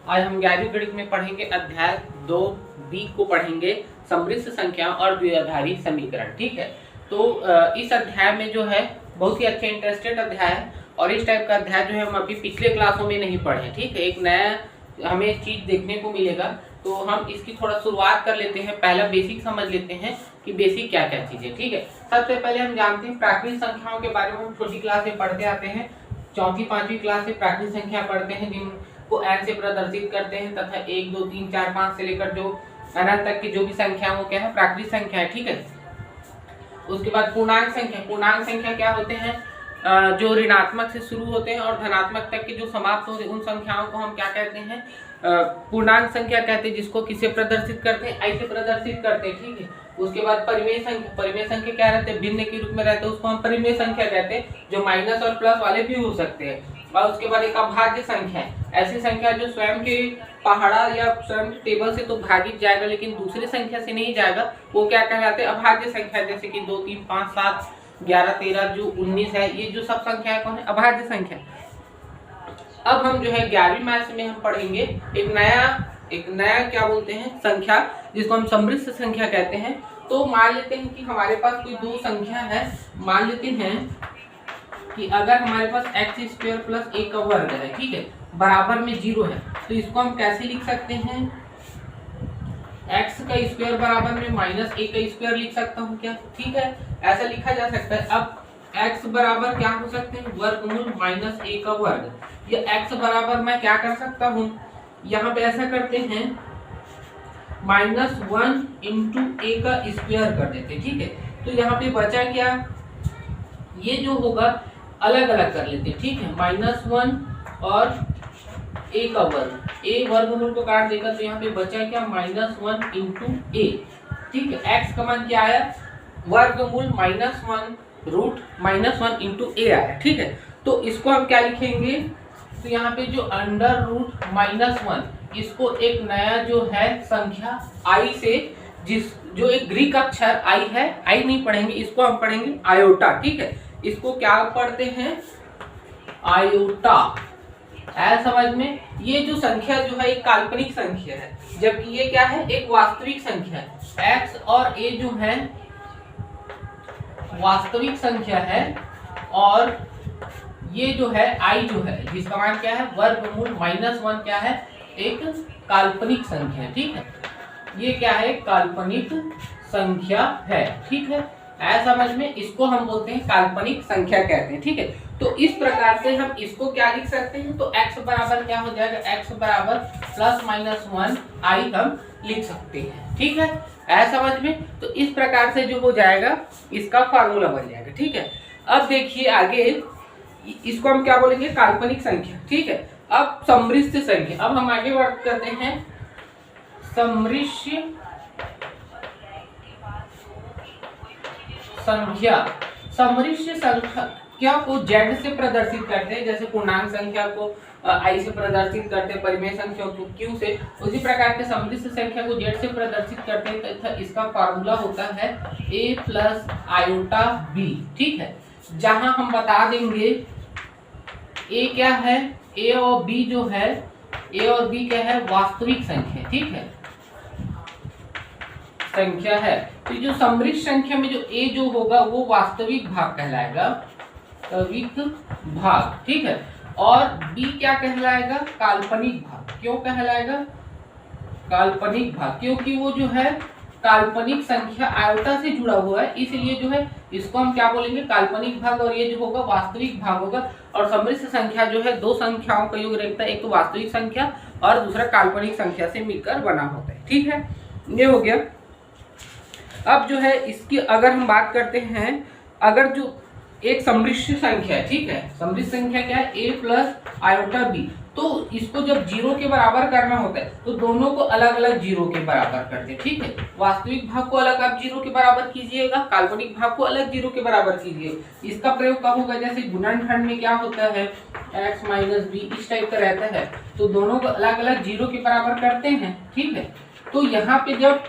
आज हम 11वीं गणित में पढ़ेंगे अध्याय 2B को पढ़ेंगे समृद्ध संख्या और द्विआधारी समीकरण। ठीक है, तो इस अध्याय में जो है बहुत ही अच्छा इंटरेस्टेड अध्याय है और इस टाइप का अध्याय जो है हम अभी पिछले क्लासों में नहीं पढ़े। ठीक है, एक नया हमें चीज देखने को मिलेगा, तो हम इसकी थोड़ा शुरुआत कर लेते हैं। पहला बेसिक समझ लेते हैं कि बेसिक क्या क्या चीज है। ठीक है, सबसे पहले हम जानते हैं प्राकृतिक संख्याओं के बारे में। हम छोटी क्लास में पढ़ते आते हैं, चौथी पांचवी क्लास से प्राकृतिक संख्या पढ़ते हैं जिनको n से प्रदर्शित करते हैं, तथा 1 2 3 4 5 से लेकर जो अनंत तक की जो भी संख्या वो क्या है, प्राकृतिक संख्या है। ठीक है, उसके बाद पूर्णांक संख्या। पूर्णांक संख्या क्या होते हैं, जो ऋणात्मक से शुरू होते हैं और धनात्मक तक के जो समाप्त होते हैं उन संख्याओं को हम क्या कहते हैं, पूर्णांक संख्या कहते हैं, जिसको किसे प्रदर्शित करते हैं, ऐसे प्रदर्शित करते हैं। ठीक है, उसके बाद परिमेय संख्या। परिमेय संख्या क्या रहते हैं, भिन्न के रूप में रहते हैं, उसको हम परिमेय संख्या कहते हैं, जो माइनस और प्लस वाले भी हो सकते हैं। और उसके बाद एक अभाज्य संख्या है, ऐसी संख्या जो स्वयं के पहाड़ा या स्वयं टेबल से तो भागित जाएगा लेकिन दूसरी संख्या से नहीं जाएगा, वो क्या कहलाते हैं, अभाज्य संख्या। जैसे कि 2 3 5 7 11 13 जो 19 है, ये जो सब संख्याएं कौन है, अभाज्य संख्या। अब हम जो है 11वीं मैथ्स में हम पढ़ेंगे एक नया क्या बोलते हैं, संख्या, जिसको हम समृद्ध संख्या कहते हैं। तो मान लेते हैं कि हमारे पास कोई दो संख्या है। मान लेते हैं कि अगर हमारे पास x² प्लस a का वर्ग है, ठीक है, बराबर में 0 है, तो इसको हम कैसे लिख सकते हैं, x का स्क्वायर बराबर में माइनस a का स्क्वायर लिख सकता हूँ क्या। ठीक है, ऐसा लिखा जा सकता है। अब x बराबर क्या हो सकते हैं, वर्गमूल माइनस a का वर्ग, या x बराबर मैं क्या कर सकता हूँ, यहाँ पे ऐसा करते हैं -1 इंटू a का स्क्वायर कर देते। ठीक है, तो यहाँ पे बचा क्या, ये जो होगा अलग अलग कर लेते हैं। ठीक है, -1 और a का वर्ग, a वर्गमूल को काट देगा तो यहाँ पे बचा क्या, -1 इंटू a। ठीक है, x का मान क्या आया, वर्गमूल -1 रूट -1 इंटू a आया। ठीक है, तो इसको हम क्या लिखेंगे, तो यहाँ पे जो अंडर रूट -1, इसको एक नया जो है संख्या i से, जो एक ग्रीक अक्षर i है, i नहीं पढ़ेंगे, इसको हम पढ़ेंगे आयोटा। ठीक है, इसको क्या पढ़ते हैं, आयोटा। है समझ में। ये जो संख्या जो है एक काल्पनिक संख्या है, जबकि ये क्या है, एक वास्तविक संख्या है। x और a जो है वास्तविक संख्या है, और ये जो है i जो है, जिसका मान क्या है, वर्गमूल -1 क्या है, एक काल्पनिक संख्या है। ठीक है, ये क्या है, काल्पनिक संख्या है। ठीक है, ऐसा समझ में, इसको हम बोलते हैं काल्पनिक संख्या कहते हैं। ठीक है, तो इस प्रकार से हम इसको क्या लिख सकते हैं, तो x बराबर क्या हो जाएगा, x बराबर +-1 i हम लिख सकते हैं। ठीक है, ऐसा समझ में। तो इस प्रकार से जो हो जाएगा, इसका फार्मूला बन जाएगा। ठीक है, अब देखिए आगे, इसको हम क्या बोलेंगे, काल्पनिक संख्या। ठीक है, अब समृद्ध संख्या। अब हम आगे बात करते हैं समृद्ध संख्या। समृद्ध संख्या को z से प्रदर्शित करते हैं, जैसे पूर्णांक संख्या को i से प्रदर्शित करते हैं, परिमेय संख्या को q से, उसी प्रकार के समृद्ध संख्या को z से प्रदर्शित करते हैं, तथा इसका फार्मूला होता है a प्लस आयोटा b। ठीक है, जहां हम बता देंगे a क्या है, a और b जो है, a और b क्या है, वास्तविक संख्या। ठीक है, संख्या है। तो जो समृद्ध संख्या में जो a जो होगा वो वास्तविक भाग कहलाएगा, वास्तविक भाग। ठीक है, और b क्या कहलाएगा, काल्पनिक भाग। क्यों कहलाएगा, काल्पनिक भाग, क्योंकि वो जो है काल्पनिक संख्या आयोटा से जुड़ा हुआ है, इसलिए जो है इसको हम क्या बोलेंगे, काल्पनिक भाग, और ये जो होगा वास्तविक भाग होगा। और समृद्ध संख्या जो है दो संख्याओं का योग रहता है, एक तो वास्तविक संख्या और दूसरा काल्पनिक संख्या से मिलकर बना होता है। ठीक है, ये हो गया। अब जो है इसकी अगर हम बात करते हैं, अगर जो एक समृद्ध संख्या है, ठीक है, समृद्ध संख्या क्या है, a प्लस आयोटा b, तो इसको जब 0 के बराबर करना होता है तो दोनों को अलग अलग 0 के बराबर करते हैं। ठीक है, वास्तविक भाग को अलग आप 0 के बराबर कीजिएगा, काल्पनिक भाग को अलग 0 के बराबर कीजिए। इसका प्रयोग कब होगा, जैसे गुणनखंड में क्या होता है, x माइनस b, इस टाइप का रहता है, तो दोनों को अलग अलग 0 के बराबर करते हैं। ठीक है, तो यहाँ पे जब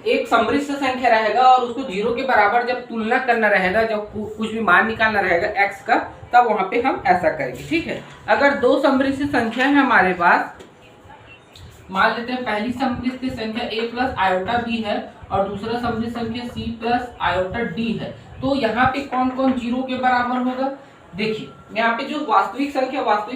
एक समृद्ध संख्या रहेगा और उसको 0 के बराबर जब तुलना करना रहेगा, जब कुछ भी मान निकालना रहेगा x का, तब वहां पे हम ऐसा करेंगे। ठीक है, अगर दो सम्मिश्र संख्या है हमारे पास, मान लेते हैं पहली सम्मिश्र संख्या a प्लस आयोटा b है और दूसरा सम्मिश्र संख्या c प्लस आयोटा d है, तो यहाँ पे कौन कौन जीरो के बराबर होगा? देखिए यहाँ पे जो वास्तविक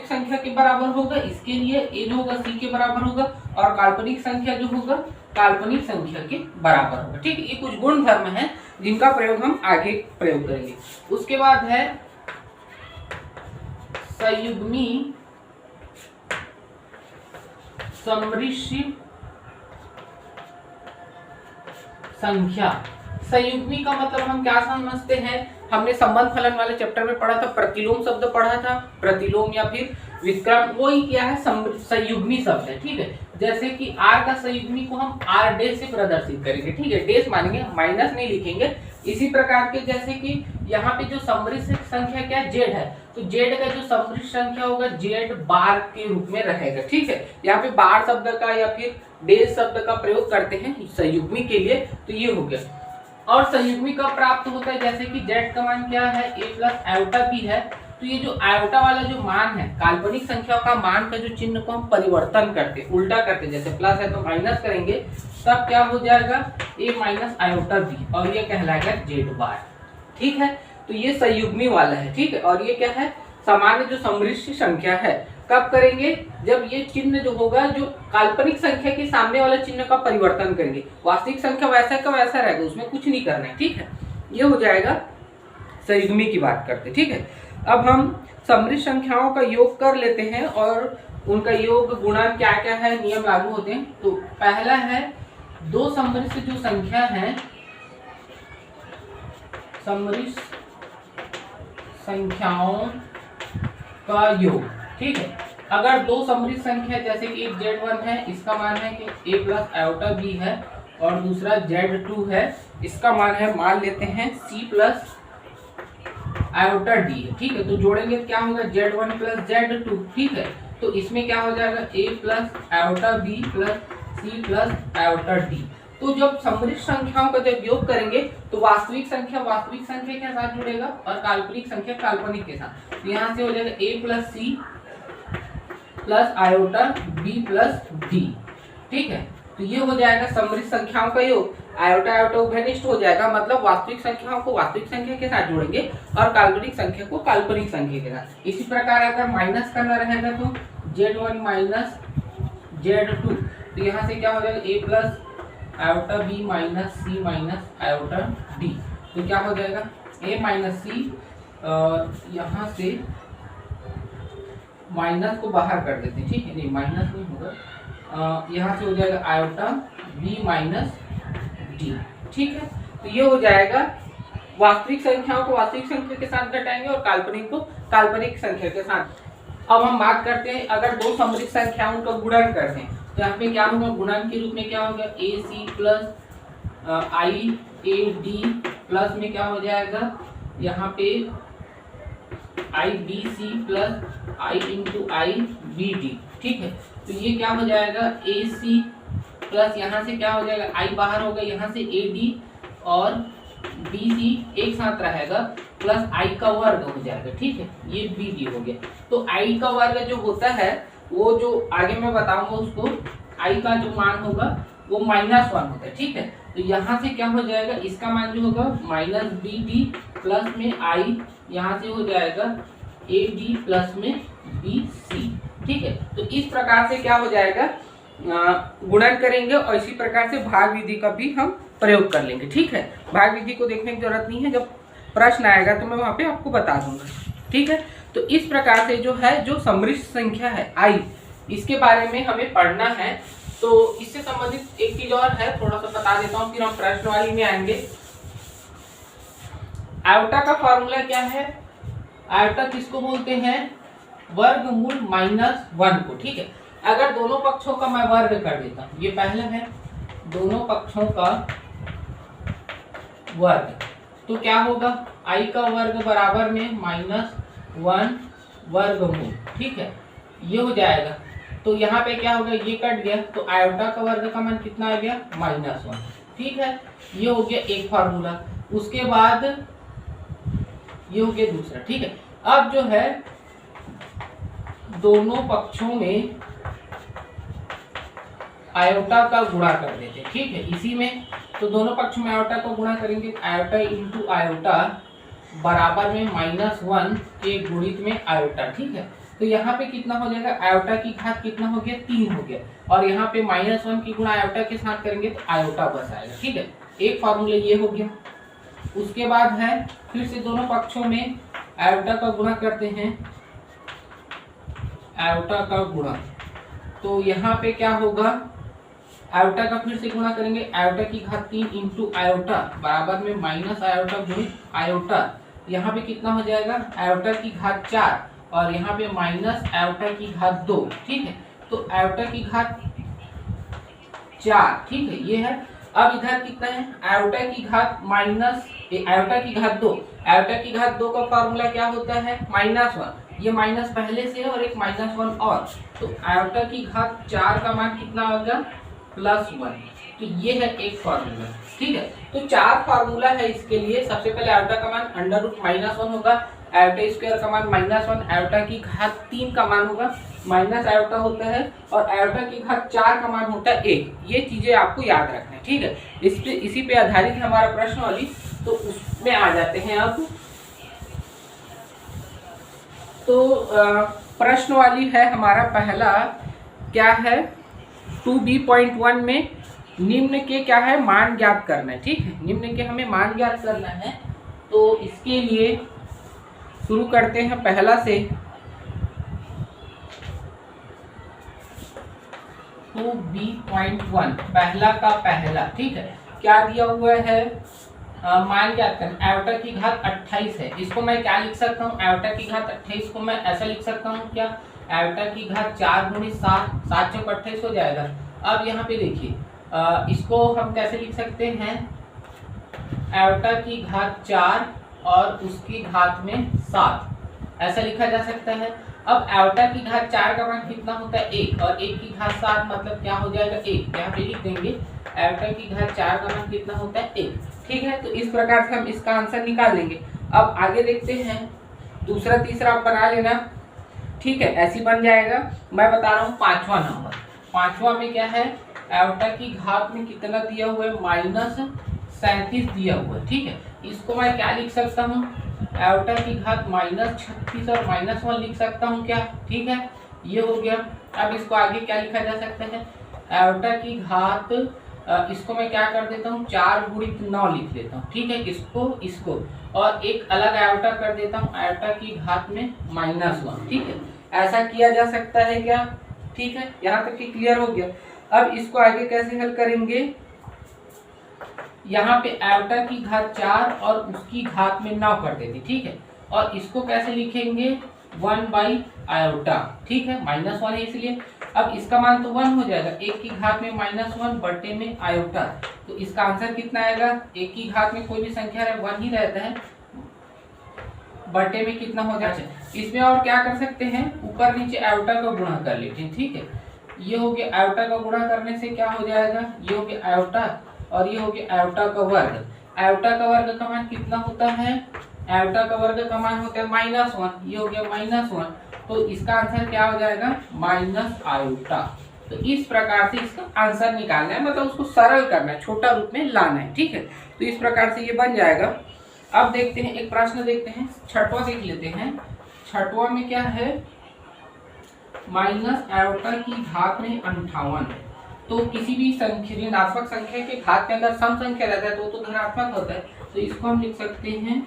संख्या के बराबर होगा, इसके लिए a जो होगा c के बराबर होगा और काल्पनिक संख्या जो होगा काल्पनिक संख्या के बराबर होगा। ठीक है, ये कुछ गुण धर्म है जिनका प्रयोग हम आगे प्रयोग करेंगे। उसके बाद है संयुग्मी सम्मिश्र संख्या। संयुग्मी का मतलब हम क्या समझते हैं? हमने संबंध फलन वाले चैप्टर में पढ़ा था, प्रतिलोम शब्द पढ़ा था, प्रतिलोम या फिर व्युत्क्रम, वही क्या है संयुग्मी शब्द है। ठीक है, जैसे कि r का संयुग्मी को हम r डैश से प्रदर्शित करेंगे। ठीक है, डैश मानेंगे, माइनस नहीं लिखेंगे। इसी प्रकार के जैसे कि यहाँ पे जो सम्मिश्र संख्या क्या है? z है, तो z का जो सम्मिश्र संख्या होगा z बार के रूप में रहेगा। ठीक है, यहाँ पे बार शब्द का या फिर डैश शब्द का प्रयोग करते हैं संयुग्मी के लिए, तो ये हो गया। और संयुग्मी कब प्राप्त होता है? जैसे कि z का मान क्या है? a प्लस आयोटा b है, तो ये जो आयोटा वाला जो मान है, काल्पनिक संख्या का मान का जो चिन्ह को हम परिवर्तन करते, उल्टा करते, जैसे प्लस है तो माइनस करेंगे, तब क्या हो जाएगा? a माइनस आयोटा b और ये कहलाएगा z बार। ठीक है, तो ये संयुग्मी वाला है। ठीक है, और ये क्या है? सामान्य जो सम्मिश्र संख्या है। कब करेंगे? जब ये चिन्ह जो होगा, जो काल्पनिक संख्या के सामने वाले चिन्ह का परिवर्तन करेंगे। वास्तविक संख्या वैसा का वैसा रहेगा, उसमें कुछ नहीं करना है। ठीक है, ये हो जाएगा संयुग्मी की बात करते। ठीक है, अब हम सम्मिश्र संख्याओं का योग कर लेते हैं और उनका योग गुणन क्या क्या है, नियम लागू होते हैं। तो पहला है दो सम्मिश्र जो संख्या है, सम्मिश्र संख्याओं का योग। ठीक है, अगर दो सम्मिश्र संख्या जैसे कि एक z1 है, इसका मान है कि a प्लस आयोटा b है, और दूसरा z2 है, इसका मान है, मान लेते हैं c प्लस आयोटा d है। ठीक है, तो जोड़ेंगे क्या होगा? z1 plus z2। ठीक है, तो इसमें क्या हो जाएगा? a plus iota b plus c plus iota d। तो जब सम्मिश्र संख्याओं का जब योग करेंगे तो वास्तविक संख्या के साथ जुड़ेगा और काल्पनिक संख्या काल्पनिक के साथ। तो यहाँ से हो जाएगा a plus c plus iota b plus d। ठीक है, तो ये हो जाएगा सम्मिश्र संख्याओं का योग। आयोटा आयोटा उभयनिष्ठ हो जाएगा, मतलब वास्तविक संख्याओं को वास्तविक संख्या के साथ जोड़ेंगे और काल्पनिक संख्या को काल्पनिक संख्या के साथ। इसी प्रकार अगर माइनस करना रहेगा तो z1 माइनस z2, तो यहाँ से क्या हो जाएगा? a plus iota b minus c minus iota d। तो क्या हो जाएगा? a माइनस c, यहाँ से माइनस को बाहर कर देते हैं। ठीक है, नहीं माइनस नहीं होगा, यहाँ से हो जाएगा आयोटा b माइनस d। ठीक है, तो ये हो जाएगा वास्तविक संख्याओं को वास्तविक संख्या के साथ घटाएंगे और काल्पनिक को काल्पनिक संख्या के साथ। अब हम बात करते हैं अगर दो सम्मिश्र संख्याओं का गुणन करते हैं, तो यहाँ पे क्या होगा? गुणन के रूप में क्या होगा? ac प्लस iad प्लस में क्या हो जाएगा? यहाँ पे ibc plus i into ibd। ठीक है, तो ये क्या हो जाएगा? ac प्लस यहाँ से क्या हो जाएगा? i बाहर होगा, यहाँ से ad और bc एक साथ रहेगा, प्लस i का वर्ग हो जाएगा। ठीक है, ये bd हो गया। तो i का वर्ग जो होता है, वो जो आगे मैं बताऊंगा उसको, i का जो मान होगा वो -1 होता है। ठीक है, तो यहाँ से क्या हो जाएगा? इसका मान जो होगा माइनस bd प्लस में i, यहाँ से हो जाएगा ad प्लस में bc। ठीक है, तो इस प्रकार से क्या हो जाएगा? गुणन करेंगे और इसी प्रकार से भाग विधि का भी हम प्रयोग कर लेंगे। ठीक है, भाग विधि को देखने की जरूरत नहीं है, जब प्रश्न आएगा तो मैं वहाँ पे आपको बता दूंगा। ठीक है, तो इस प्रकार से जो है, जो सम्मिश्र संख्या है i, इसके बारे में हमें पढ़ना है। तो इससे संबंधित एक चीज और है, थोड़ा सा बता देता हूँ, फिर हम प्रश्नवाली में आएंगे। आयोटा का फॉर्मूला क्या है? आयोटा किसको बोलते हैं? वर्गमूल -1 को। ठीक है, अगर दोनों पक्षों का मैं वर्ग कर देता हूँ, ये पहला है दोनों पक्षों का वर्ग, तो क्या होगा? i का वर्ग बराबर में -1 वर्गमूल। ठीक है, ये हो जाएगा। तो यहाँ पे क्या होगा? ये कट गया, तो आयोटा का वर्ग का मान कितना आ गया? -1। ठीक है, ये हो गया एक फार्मूला। उसके बाद ये हो गया दूसरा। ठीक है, अब जो है दोनों पक्षों में आयोटा का गुणा कर देते, ठीक है। इसी में तो दोनों पक्षों में आयोटा को गुणा करेंगे, आयोटा इंटू आयोटा बराबर में -1 के गुणित में आयोटा, ठीक है। तो यहाँ पे कितना हो जाएगा, आयोटा की घात कितना हो गया, 3 हो गया, और यहाँ पे -1 की गुणा आयोटा के साथ करेंगे तो आयोटा बस आएगा, ठीक है। एक फार्मूला ये हो गया। उसके बाद है फिर से दोनों पक्षों में आयोटा का गुणा करते हैं, आयोटा का गुणा, तो यहाँ पे क्या होगा, आयोटा का फिर से गुणा करेंगे, आयोटा की घात 3 इंटू आयोटा बराबर में माइनस आयोटा गुणित आयोटा, यहाँ पे कितना हो जाएगा, आयोटा की घात 4 और यहाँ पे माइनस आयोटा की घात 2, ठीक है। तो आयोटा की घात 4, ठीक है, ये है। अब इधर कितना है, आयोटा की घात माइनस आयोटा की घात 2, आयोटा की घात 2 का फॉर्मूला क्या होता है, -1, ये माइनस पहले से है और एक -1 और, तो आयोटा की घात 4 का मान कितना होगा, +1, तो ये है एक फार्मूला, ठीक है। तो 4 फार्मूला है इसके लिए। सबसे पहले आयोटा का मान √-1 होगा, आयोटा स्क्वायर का मान -1, आयोटा की घात 3 का मान होगा माइनस आयोटा होता है, और आयोटा की घात 4 का मान होता है 1। ये चीजें आपको याद रखना है, ठीक है। इसी पे आधारित है हमारा प्रश्नावली, तो उसमें आ जाते हैं अब। तो प्रश्नावली है हमारा पहला, क्या है, 2B.1 में निम्न के क्या है, मान ज्ञात करना है, ठीक है। निम्न के हमें मान ज्ञात करना है, तो इसके लिए शुरू करते हैं पहला से। 2B.1 पहला का पहला, ठीक है। क्या दिया हुआ है, मान ज्ञात करना, आयोटा की घात 28 है, इसको मैं क्या लिख सकता हूँ, आयोटा की घात 28 को मैं ऐसा लिख सकता हूँ, क्या, आयोटा की घात 4 गुणित 7, 7 चौक 28 हो जाएगा। अब यहाँ पे देखिए, इसको हम कैसे लिख सकते हैं, आयोटा की घात 4 और उसकी घात में 7, ऐसा लिखा जा सकता है। अब आयोटा की घात 4 का मान कितना होता है, 1, और 1 की घात 7 मतलब क्या हो जाएगा, 1, यहाँ पे लिख देंगे, आयोटा की घात 4 का मान कितना होता है, 1, ठीक है। तो इस प्रकार से हम इसका आंसर निकाल लेंगे। अब आगे देखते हैं, दूसरा तीसरा आप बना लेना, ठीक है, ऐसी बन जाएगा। मैं बता रहा हूँ 5वां नंबर, 5वां में क्या है, आयोटा की घात में कितना दिया हुआ है, -37 दिया हुआ है, ठीक है। इसको मैं क्या लिख सकता हूँ, आयोटा की घात -36 और -1 लिख सकता हूँ क्या, ठीक है, ये हो गया। अब इसको आगे क्या लिखा जा सकता है, आयोटा की घात, इसको मैं क्या कर देता हूँ, 4 गुणित 9 लिख देता हूँ, ठीक है, इसको और एक अलग आयोटा कर देता हूँ, आयोटा की घात में -1, ठीक है। ऐसा किया जा सकता है क्या, ठीक है, यहाँ तक कि क्लियर हो गया। अब इसको आगे कैसे हल करेंगे, यहाँ पे आयोटा की घात 4 और उसकी घात में 9 कर देते, ठीक है, और इसको कैसे लिखेंगे, 1/आयोटा, ठीक है, -1 है इसलिए। अब इसका मान तो 1 हो जाएगा, 1 की घात में -1 बटे में आयोटा, तो इसका आंसर कितना आएगा, 1 की घात में कोई भी संख्या 1 ही रहता है, बटे में कितना हो जाएगा। इसमें और क्या कर सकते हैं, ऊपर नीचे आयोटा का गुणा कर लेते हैं, ठीक है। ये हो गया, आयोटा का गुणा करने से क्या हो जाएगा, ये हो गया आयोटा और ये हो गया आयोटा का वर्ग। आयोटा का वर्ग का मान कितना होता है, आयोटा का वर्ग का मान होता है -1, ये हो गया -1, तो इसका आंसर क्या हो जाएगा, माइनस आयोटा। तो इस प्रकार से इसका आंसर निकालना है, मतलब उसको सरल करना है, छोटा रूप में लाना है, ठीक है। तो इस प्रकार से ये बन जाएगा। अब देखते हैं, एक प्रश्न देखते हैं, 6वां देख लेते हैं। 6वां में क्या है, माइनस आयोटा की घात में 58 है। तो किसी भी संख्या, ऋणात्मक संख्या के घात में अगर सम संख्या रहता है तो धनात्मक होता है, तो इसको हम लिख सकते हैं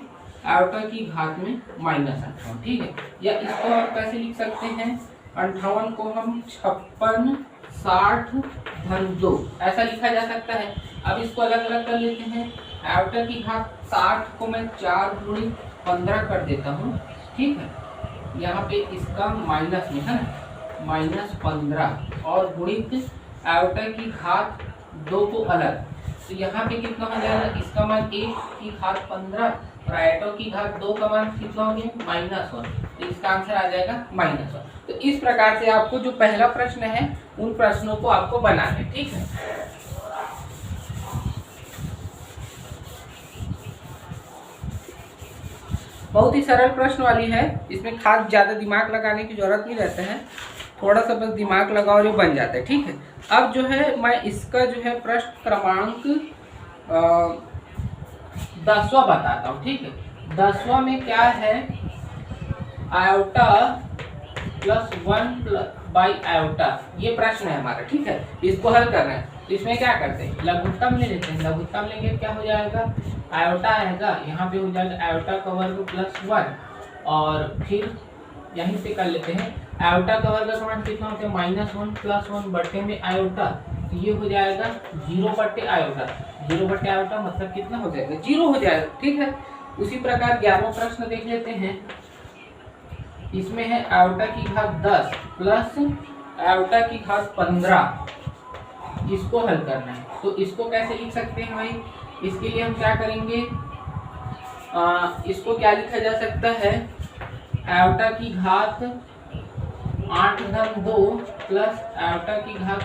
आयोटा की घात में -58, ठीक है। या इसको हम कैसे लिख सकते हैं, 58 को हम 56 60 धन 2 ऐसा लिखा जा सकता है। अब इसको अलग अलग कर लेते हैं, आयोटा की घात 60 को मैं 4 गुणित 15 कर देता हूँ, ठीक है, यहाँ पे इसका माइनस में है -15 और गुणित आयोटा की घात 2 को अलग, तो यहाँ पे कितना हो जाएगा, इसका मान 1 की घात 15 और आयोटा की घात 2 का मान कितना हो गया, -1, तो इसका आंसर आ जाएगा -1। तो इस प्रकार से आपको जो पहला प्रश्न है उन प्रश्नों को आपको बनाना है, ठीक है। बहुत ही सरल प्रश्न वाली है, इसमें खास ज़्यादा दिमाग लगाने की जरूरत नहीं रहता है, थोड़ा सा बस दिमाग लगाओ और ये बन जाता है। ठीक है, अब जो है मैं इसका जो है प्रश्न क्रमांक 10वां बताता हूँ। ठीक है, 10वां में क्या है, आयोटा प्लस 1/आयोटा, ये प्रश्न है हमारा। ठीक है, इसको हल करना है। तो इसमें क्या करते हैं, लघुत्तम ले लेते हैं। लघुत्तम लेंगे क्या हो जाएगा, आयोटा आएगा, यहाँ पे हो जाएगा आयोटा का वर्ग प्लस 1, और फिर यहीं से कर लेते हैं। आयोटा का वर्ग का मान कितना होता है, -1 + 1 बटे में आयोटा, तो ये हो जाएगा 0 बटे आयोटा। 0 बटे आयोटा मतलब कितना हो जाएगा, 0 हो जाएगा। ठीक है, उसी प्रकार 11वां प्रश्न देख लेते हैं। इसमें है आयोटा की घात 10 प्लस आयोटा की घात 15, इसको हल करना है। तो इसको कैसे लिख सकते हैं भाई, इसके लिए हम क्या करेंगे, इसको क्या लिखा जा सकता है, आयोटा की घात 8-2 प्लस आयोटा की घात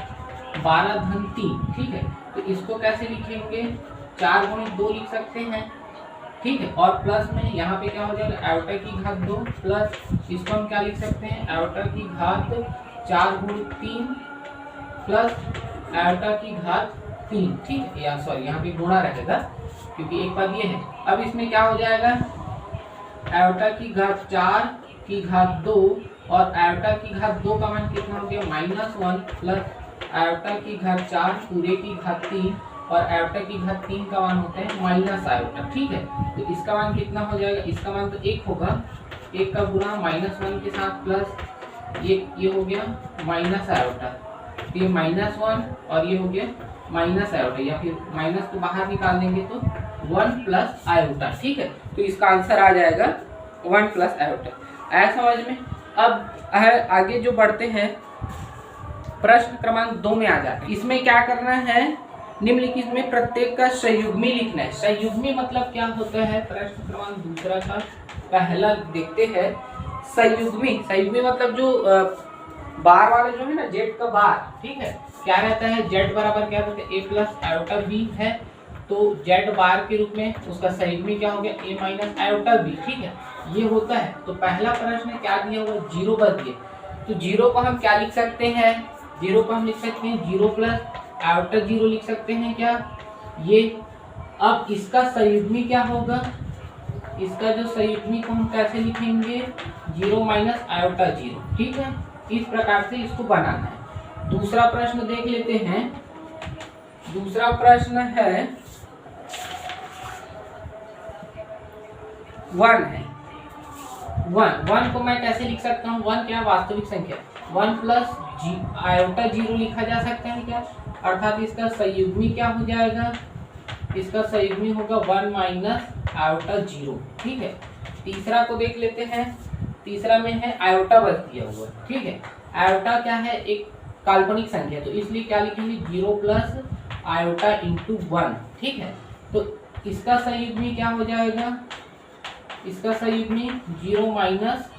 12-3। ठीक है, तो इसको कैसे लिखेंगे, 4 × 2 लिख सकते हैं। ठीक है, और प्लस में यहाँ पे क्या हो जाएगा, आयोटा की घात 2 प्लस इसको हम क्या लिख सकते हैं, आयोटा की घात 4 × 3 प्लस आयोटा की घात 3। ठीक है, या सॉरी यहाँ पे गुणा रहेगा क्योंकि एक पद ये है। अब इसमें क्या हो जाएगा, आयोटा की घात 4 की घात 2 और आयोटा की घात 2 का मान कितना हो गया, -1 प्लस आयोटा की घात 4 पूरे की घात 3 और आयोटा की घात 3 का मान होता है माइनस आयोटा। ठीक है, तो इसका मान कितना हो जाएगा, इसका मान तो 1 होगा, 1 का गुणा -1 के साथ प्लस ये हो गया माइनस आयोटा, तो ये -1 और ये हो गया माइनस आयोटा, या फिर माइनस को बाहर निकाल देंगे तो 1 प्लस आयोटा। ठीक है, तो इसका आंसर आ जाएगा 1 प्लस आयोटा। आया समझ में। अब आगे जो बढ़ते हैं, प्रश्न क्रमांक 2 में आ जाते हैं। इसमें क्या करना है, निम्नलिखित में प्रत्येक का संयुग्मी लिखना है। संयुग्मी मतलब क्या होता है, प्रश्न क्रमांक 2 का पहला देखते हैं। संयुग्मी मतलब जो बार वाले जो है ना, जेड का बार, ठीक है, क्या रहता है, जेड बराबर क्या होता है, a प्लस आयोटा बी है, तो जेड बार के रूप में उसका संयुग्मी क्या हो गया, a माइनस आयोटा बी। ठीक है, ये होता है। तो पहला प्रश्न क्या दिया हुआ, 0 बच दिए, तो 0 को हम क्या लिख सकते हैं, 0 को हम लिख सकते हैं 0 प्लस आयोटा 0 लिख सकते हैं क्या, ये। अब इसका संयुग्मी क्या होगा, इसका जो संयुग्मी को हम कैसे लिखेंगे, 0 माइनस आयोटा 0। ठीक है, इस प्रकार से इसको बनाना है। दूसरा प्रश्न देख लेते हैं। दूसरा प्रश्न है 1 है। 1 को मैं कैसे लिख सकता हूँ, 1 क्या वास्तविक संख्या, 1 प्लस आयोटा 0 लिखा जा सकता है क्या, अर्थात इसका संयुग्मी क्या हो जाएगा, इसका संयुग्मी होगा 1 माइनस आयोटा 0। ठीक है, तीसरा को देख लेते हैं। तीसरा में है आयोटा बच दिया हुआ। ठीक है, आयोटा क्या है, एक काल्पनिक संख्या, तो इसलिए क्या लिखेंगे, 0 प्लस आयोटा इंटू 1। ठीक है, तो इसका संयुग्मी क्या हो जाएगा, इसका संयुग्मी 0 माइनस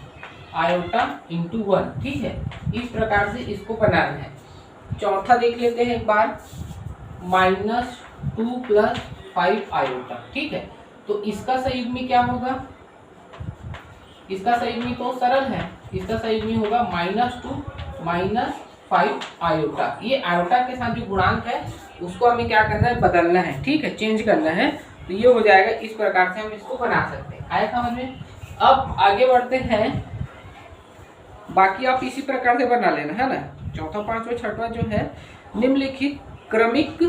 आयोटा इंटू 1। ठीक है, इस प्रकार से इसको बनाना है। चौथा देख लेते हैं एक बार, -2 प्लस 5 आयोटा। ठीक है, तो इसका संयुग्मी क्या होगा, इसका संयुग्मी तो सरल है, इसका संयुग्मी होगा -2 माइनस 5 आयोटा। ये आयोटा के साथ जो गुणांक है उसको हमें क्या करना है, बदलना है। ठीक है, चेंज करना है, तो ये हो जाएगा। इस प्रकार से हम इसको बना सकते हैं। आया समझ में। अब आगे बढ़ते हैं, बाकी आप इसी प्रकार से बना लेना है ना। चौथा, पांचवा, छठवां जो है, निम्नलिखित क्रमिक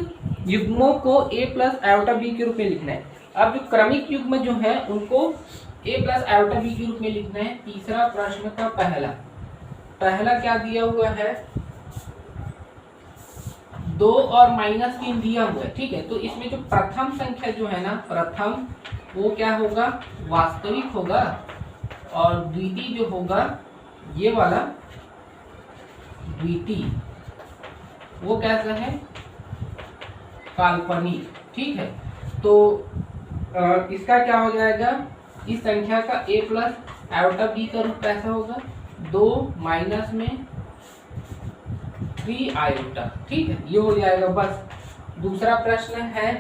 युग्मों को a प्लस आयोटा b के रूप में लिखना है। अब जो क्रमिक युग्म जो है उनको a प्लस आयोटा b के रूप में लिखना है। तीसरा प्रश्न का पहला क्या दिया हुआ है, 2 और -3 दिया हुआ है। ठीक है, तो इसमें जो प्रथम संख्या जो है ना, प्रथम वो क्या होगा, वास्तविक होगा, और द्वितीय जो होगा ये वाला द्वितीय, वो कैसा है, काल्पनिक। ठीक है, तो इसका क्या हो जाएगा, इस संख्या का a प्लस आयोटा b का रूप कैसा होगा, 2 माइनस में 3 आयोटा। ठीक है, ये हो जाएगा बस। दूसरा प्रश्न है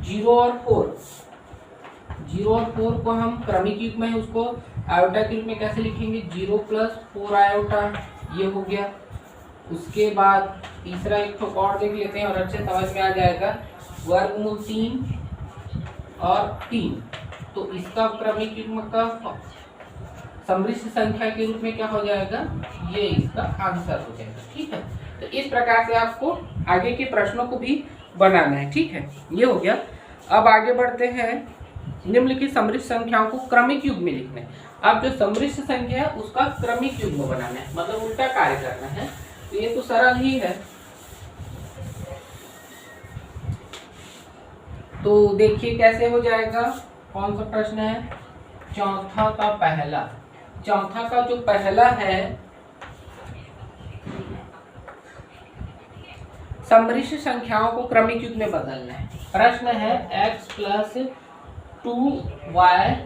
0 और 4। 0 और 4 को हम क्रमिक युग्म है उसको आयोटा के रूप में कैसे लिखेंगे, 0 + 4 आयोटा, ये हो गया। उसके बाद तीसरा एक ठोक और देख लेते हैं और अच्छे समझ में आ जाएगा, वर्गमूल 3 और 3, तो इसका क्रमिक युग्म का समृद्ध संख्या के रूप में क्या हो जाएगा, ये इसका आंसर हो जाएगा। ठीक है, तो इस प्रकार से आपको आगे के प्रश्नों को भी बनाना है। ठीक है, ये हो गया। अब आगे बढ़ते हैं, निम्नलिखित समृद्ध संख्याओं को क्रमिक युग्म में लिखना है। अब जो समृद्ध संख्या है उसका क्रमिक युग्म बनाना है, मतलब उल्टा कार्य करना है। तो ये तो सरल ही है। तो देखिए कैसे हो जाएगा, कौन सा प्रश्न है, चौथा का पहला। चौथा का जो पहला है, समृद्ध संख्याओं को क्रमिक युग्म में बदलना है। प्रश्न है x + 2y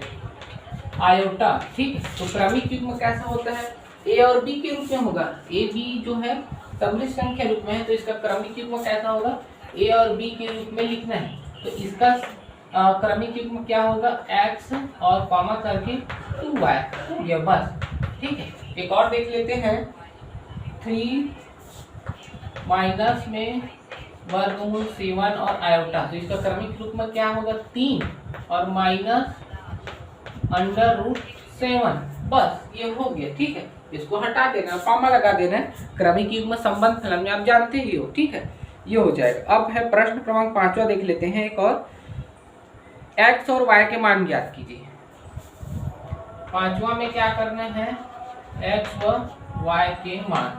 आयोटा। ठीक है, तो क्रमिक युग्म कैसा होता है, a और b के रूप में होगा। a b जो है समृद्ध संख्या रूप में है, तो इसका क्रमिक युग्म कैसा होगा, a और b के रूप में लिखना है। तो इसका क्रमिक युग्म क्या होगा, x और कॉमा करके 2y हो गया, बस। ठीक है, एक और देख लेते हैं, 3 माइनस में वर्गमूल 7 और आयोटा, तो इसका क्रमिक रूप में क्या होगा, 3 और माइनस √7, बस ये हो गया। ठीक है, इसको हटा देना, कॉमा लगा देना है, क्रमिक युग्म संबंध फलन में आप जानते ही हो। ठीक है, ये हो जाएगा। अब है प्रश्न क्रमांक 5वां, देख लेते हैं एक और, x और y के मान ज्ञात कीजिए। 5वां में क्या करना है, x व y के मान।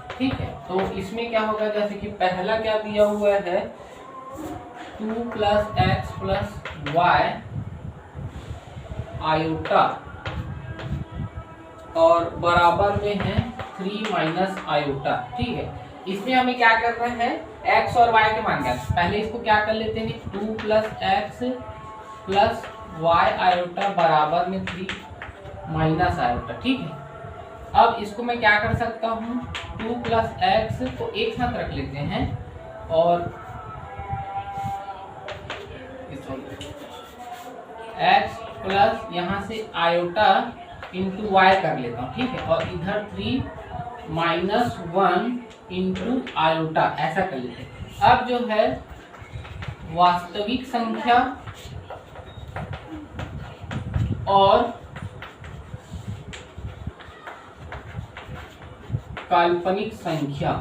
ठीक है, तो इसमें क्या होगा, जैसे कि पहला क्या दिया हुआ है, 2 + x + y आयोटा और बराबर में है 3 - आयोटा। ठीक है, इसमें हमें क्या करना है, x और y के मान ज्ञात। पहले इसको क्या कर लेते हैं, 2 + x + y आयोटा बराबर में 3 - आयोटा। ठीक है, अब इसको मैं क्या कर सकता हूँ, 2 + x को एक साथ रख लेते हैं और x प्लस यहाँ से आयोटा इंटू y कर लेता हूँ। ठीक है, और इधर 3 - 1 इंटू आयोटा, ऐसा कर लेते हैं। अब जो है वास्तविक संख्या और काल्पनिक संख्या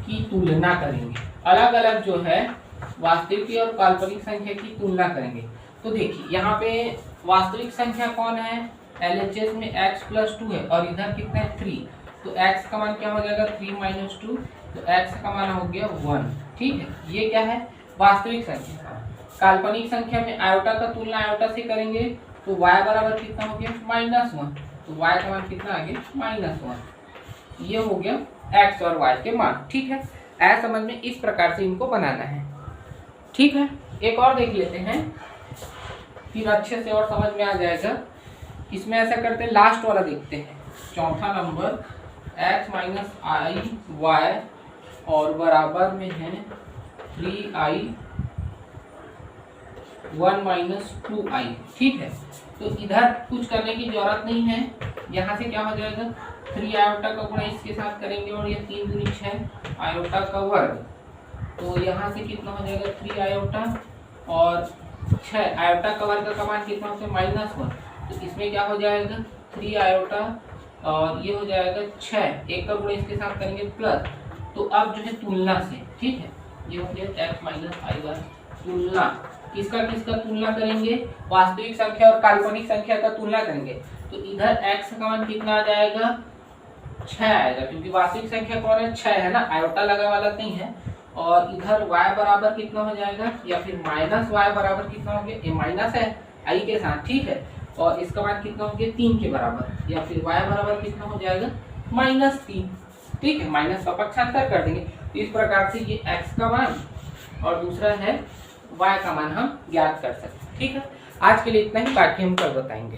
की तुलना करेंगे। अलग अलग जो है वास्तविक और काल्पनिक संख्या की तुलना करेंगे। तो देखिए यहाँ पे वास्तविक संख्या कौन है, LHS में x + 2 है और इधर कितना है, 3, तो x का मान क्या हो जाएगा, 3 - 2, तो x का मान हो गया 1। ठीक है, ये क्या है, वास्तविक संख्या। काल्पनिक संख्या में आयोटा का तुलना आयोटा से करेंगे, तो y बराबर कितना हो गया, -1, तो y का मान कितना आ गया, -1। ये हो गया x और y के मान। ठीक है, ऐसा समझ में इस प्रकार से इनको बनाना है। ठीक है, एक और देख लेते हैं, फिर अच्छे से और समझ में आ जाएगा। इसमें ऐसा करते हैं, लास्ट वाला देखते हैं, चौथा नंबर, x - i y और बराबर में है 3i 1 - 2i। ठीक है, तो इधर कुछ करने की जरूरत नहीं है। यहाँ से क्या हो जाएगा, 3 आयोटा का गुणा इसके साथ करेंगे और ये 3 दूनी 6 आयोटा का वर्ग, तो यहाँ से कितना हो जाएगा, 3 आयोटा और 6 आयोटा का वर्ग का मान कितना होता है, -1, तो इसमें क्या हो जाएगा, 3 आयोटा और ये हो जाएगा 6, एक का गुणा इसके साथ करेंगे प्लस। तो अब जो है तुलना से, ठीक है, ये हो गया x - i तुलना, किसका किसका तुलना करेंगे, वास्तविक संख्या और काल्पनिक संख्या का तुलना करेंगे। तो इधर x का मान कितना आ जाएगा, 6 आएगा, क्योंकि वास्तविक संख्या कौन है, 6 है ना, आयोटा लगा वाला नहीं है। और इधर y बराबर कितना हो जाएगा, या फिर -y बराबर कितना हो गया, ये माइनस है i के साथ। ठीक है, और इसका मान कितना हो गया, 3 के बराबर, या फिर y बराबर कितना हो जाएगा, -3। ठीक है, माइनस का पक्षांतर कर देंगे। तो इस प्रकार से ये x का मान और दूसरा है y का मान हम ज्ञात कर सकते हैं। ठीक है, आज के लिए इतना ही, बाकी हम कल बताएंगे।